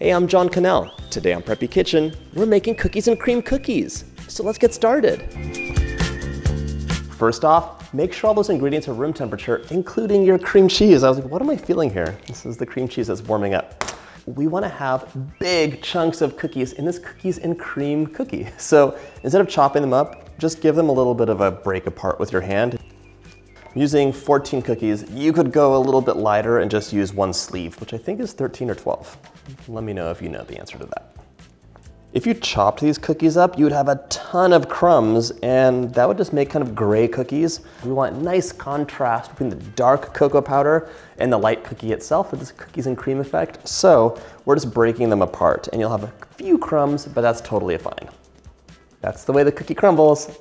Hey, I'm John Cannell. Today on Preppy Kitchen, we're making cookies and cream cookies. So let's get started. First off, make sure all those ingredients are room temperature, including your cream cheese. I was like, what am I feeling here? This is the cream cheese that's warming up. We want to have big chunks of cookies in this cookies and cream cookie. So instead of chopping them up, just give them a little bit of a break apart with your hand. Using 14 cookies, you could go a little bit lighter and just use one sleeve, which I think is 13 or 12. Let me know if you know the answer to that. If you chopped these cookies up, you would have a ton of crumbs, and that would just make kind of gray cookies. We want nice contrast between the dark cocoa powder and the light cookie itself with this cookies and cream effect. So we're just breaking them apart, and you'll have a few crumbs, but that's totally fine. That's the way the cookie crumbles.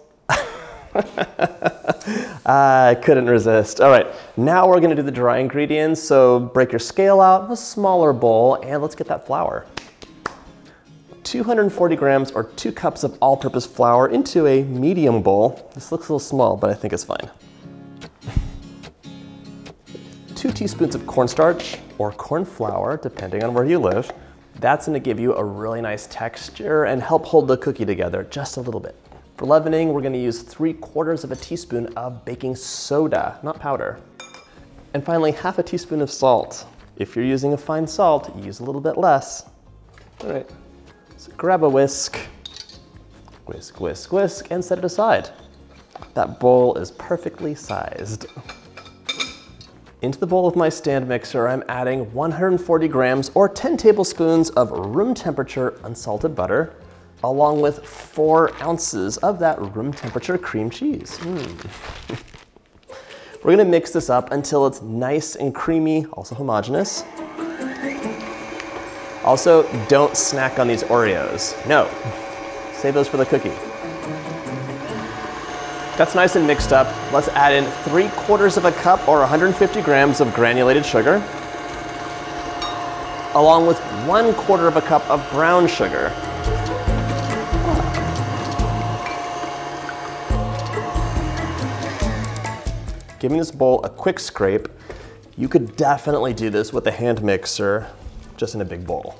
I couldn't resist. All right, now we're gonna do the dry ingredients. So break your scale out, a smaller bowl, and let's get that flour. 240 grams or 2 cups of all-purpose flour into a medium bowl. This looks a little small, but I think it's fine. 2 teaspoons of cornstarch or corn flour, depending on where you live. That's gonna give you a really nice texture and help hold the cookie together just a little bit. For leavening, we're gonna use 3/4 of a teaspoon of baking soda, not powder. And finally, half a teaspoon of salt. If you're using a fine salt, use a little bit less. All right, so grab a whisk, whisk, whisk, whisk, and set it aside. That bowl is perfectly sized. Into the bowl of my stand mixer, I'm adding 140 grams or 10 tablespoons of room temperature unsalted butter, along with 4 ounces of that room temperature cream cheese. We're gonna mix this up until it's nice and creamy, also homogeneous. Also, don't snack on these Oreos. No, save those for the cookie. That's nice and mixed up. Let's add in 3/4 of a cup or 150 grams of granulated sugar, along with 1/4 of a cup of brown sugar. Giving this bowl a quick scrape. You could definitely do this with a hand mixer, just in a big bowl.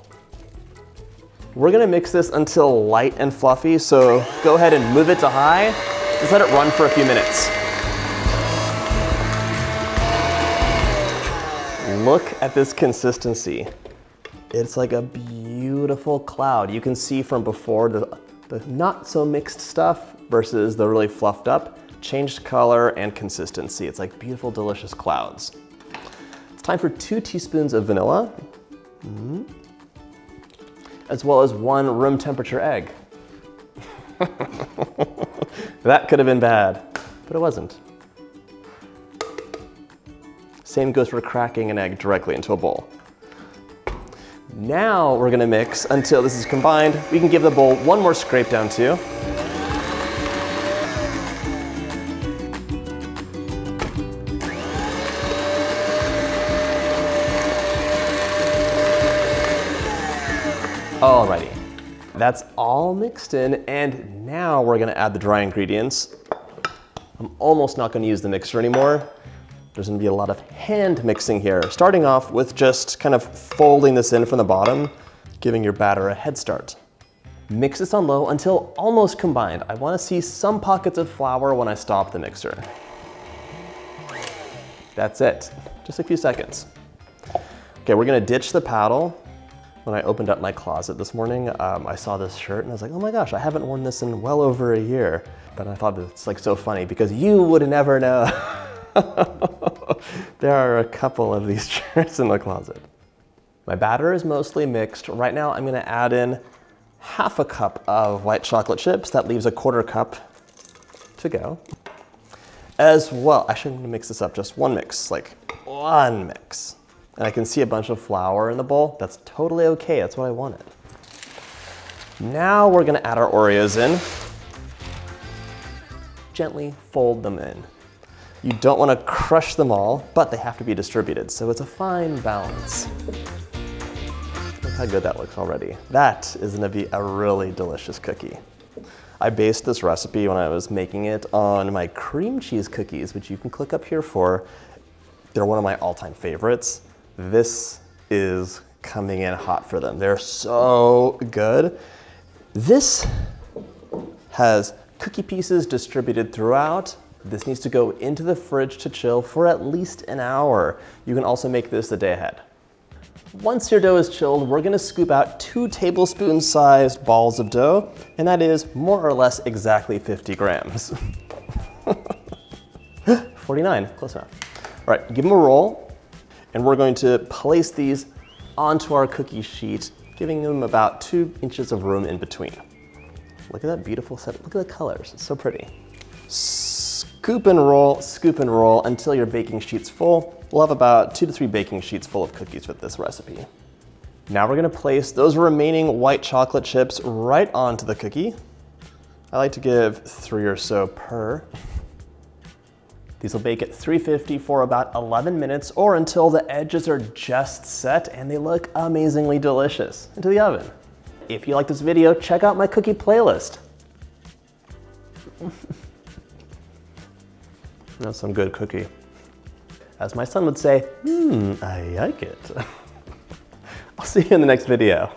We're gonna mix this until light and fluffy, so go ahead and move it to high. Just let it run for a few minutes. Look at this consistency. It's like a beautiful cloud. You can see from before the not so mixed stuff versus the really fluffed up. Changed color and consistency. It's like beautiful, delicious clouds. It's time for 2 teaspoons of vanilla, as well as 1 room temperature egg. That could have been bad, but it wasn't. Same goes for cracking an egg directly into a bowl. Now we're gonna mix until this is combined. We can give the bowl one more scrape down too. Alrighty, that's all mixed in, and now we're gonna add the dry ingredients. I'm almost not gonna use the mixer anymore. There's gonna be a lot of hand mixing here, starting off with just kind of folding this in from the bottom, giving your batter a head start. Mix this on low until almost combined. I wanna see some pockets of flour when I stop the mixer. That's it, just a few seconds. Okay, we're gonna ditch the paddle. When I opened up my closet this morning, I saw this shirt and I was like, oh my gosh, I haven't worn this in well over a year. But I thought it's like so funny because you would never know. There are a couple of these shirts in the closet. My batter is mostly mixed. Right now I'm gonna add in half a cup of white chocolate chips. That leaves a 1/4 cup to go. As well, actually I'm gonna mix this up, just one mix, like one mix. And I can see a bunch of flour in the bowl. That's totally okay, that's what I wanted. Now we're gonna add our Oreos in. Gently fold them in. You don't wanna crush them all, but they have to be distributed, so it's a fine balance. Look how good that looks already. That is gonna be a really delicious cookie. I based this recipe when I was making it on my cream cheese cookies, which you can click up here for. They're one of my all-time favorites. This is coming in hot for them. They're so good. This has cookie pieces distributed throughout. This needs to go into the fridge to chill for at least an hour. You can also make this the day ahead. Once your dough is chilled, we're gonna scoop out 2 tablespoon-sized balls of dough, and that is more or less exactly 50 grams. 49, close enough. All right, give them a roll, and we're going to place these onto our cookie sheet, giving them about 2 inches of room in between. Look at that beautiful set, look at the colors, it's so pretty. Scoop and roll until your baking sheet's full. We'll have about 2 to 3 baking sheets full of cookies with this recipe. Now we're gonna place those remaining white chocolate chips right onto the cookie. I like to give 3 or so per. These will bake at 350 for about 11 minutes or until the edges are just set and they look amazingly delicious. Into the oven. If you like this video, check out my cookie playlist. That's some good cookie. As my son would say, I like it. I'll see you in the next video.